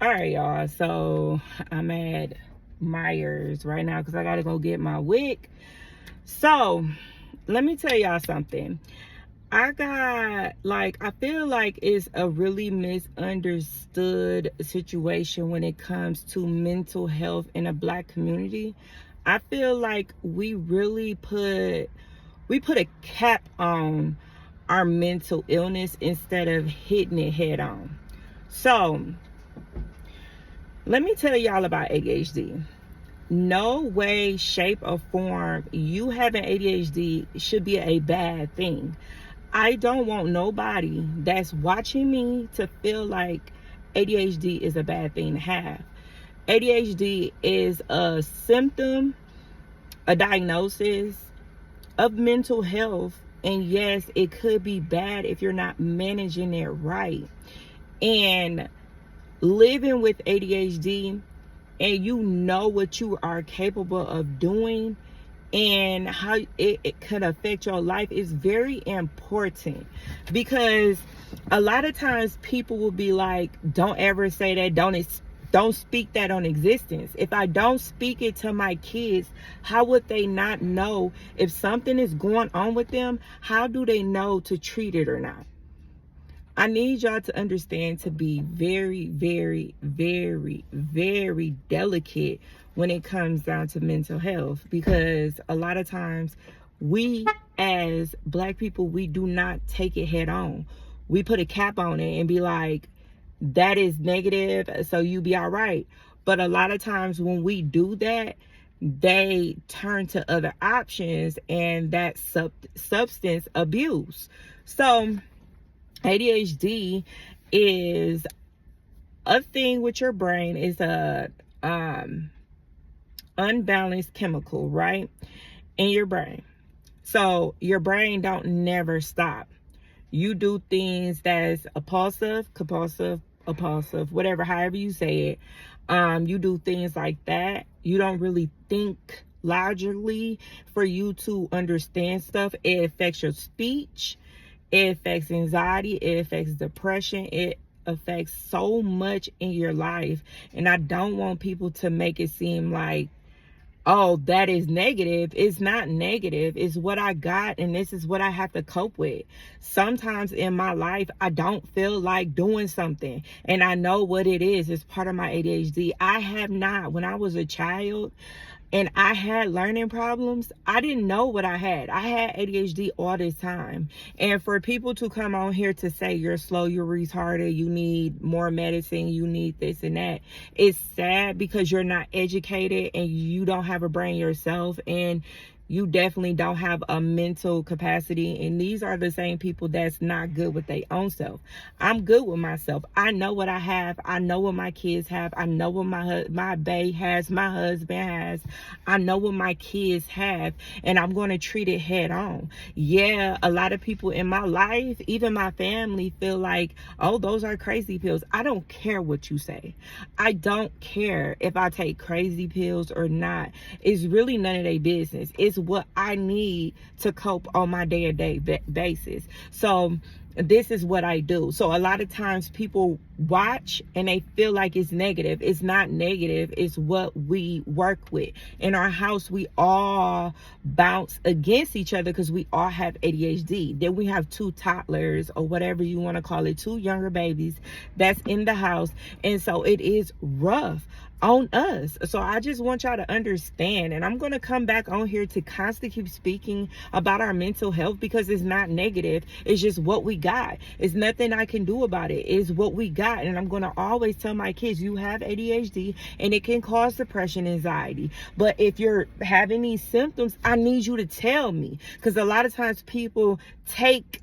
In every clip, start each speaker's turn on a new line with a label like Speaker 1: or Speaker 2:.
Speaker 1: All right, y'all. So I'm at Myers right now because I got to go get my wig. So let me tell y'all something. I feel like it's a really misunderstood situation when it comes to mental health in a black community. I feel like we put a cap on our mental illness instead of hitting it head on. So let me tell y'all about ADHD. No way, shape, or form you having ADHD should be a bad thing. I don't want nobody that's watching me to feel like ADHD is a bad thing to have. ADHD is a symptom, a diagnosis of mental health. And yes, it could be bad if you're not managing it right. And living with ADHD, and you know what you are capable of doing and how it could affect your life is very important, because a lot of times people will be like, don't ever say that, don't speak that on existence. If I don't speak it to my kids, how would they not know if something is going on with them? How do they know to treat it or not? I need y'all to understand to be very, very, very, very delicate when it comes down to mental health, because a lot of times we as black people, we do not take it head on. We put a cap on it and be like, that is negative, so you be all right. But a lot of times when we do that, they turn to other options, and that's substance abuse. So ADHD is a thing with your brain. Is a unbalanced chemical, right, in your brain. So your brain don't never stop. You do things that's impulsive, compulsive, appulsive, whatever, however you say it. You do things like that. You don't really think logically for you to understand stuff. It affects your speech. It affects anxiety. It affects depression. It affects so much in your life. And I don't want people to make it seem like, oh, that is negative. It's not negative. It's what I got, and this is what I have to cope with. Sometimes in my life, I don't feel like doing something, and I know what it is. It's part of my ADHD. I have not, when I was a child, and I had learning problems, I didn't know what I had. I had ADHD all this time. And for people to come on here to say you're slow, you're retarded, you need more medicine, you need this and that, it's sad, because you're not educated and you don't have a brain yourself, and you definitely don't have a mental capacity. And these are the same people that's not good with their own self. I'm good with myself. I know what I have. I know what my kids have. I know what my bae has, my husband has. I know what my kids have, and I'm going to treat it head on. Yeah, a lot of people in my life, even my family, feel like, oh, those are crazy pills. I don't care what you say. I don't care if I take crazy pills or not. It's really none of their business. It's what I need to cope on my day-to-day basis. So this is what I do. So a lot of times people watch and they feel like it's negative. It's not negative. It's what we work with. In our house, we all bounce against each other because we all have ADHD. Then we have two toddlers, or whatever you want to call it, two younger babies that's in the house. And so it is rough on us. So I just want y'all to understand, and I'm going to come back on here to constantly keep speaking about our mental health, because it's not negative. It's just what we got. It's nothing I can do about it. It's what we got. And I'm going to always tell my kids, you have ADHD and it can cause depression, anxiety. But if you're having these symptoms, I need you to tell me, because a lot of times people take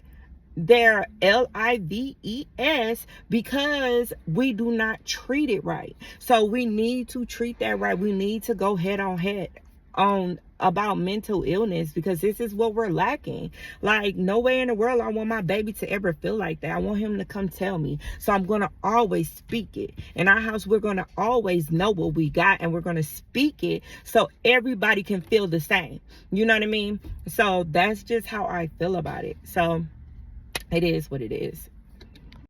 Speaker 1: their LIVES because we do not treat it right. So we need to treat that right. We need to go head on about mental illness, because this is what we're lacking. Like, no way in the world I want my baby to ever feel like that. I want him to come tell me. So I'm going to always speak it. In our house, we're going to always know what we got, and we're going to speak it so everybody can feel the same. You know what I mean? So that's just how I feel about it. So it is what it is.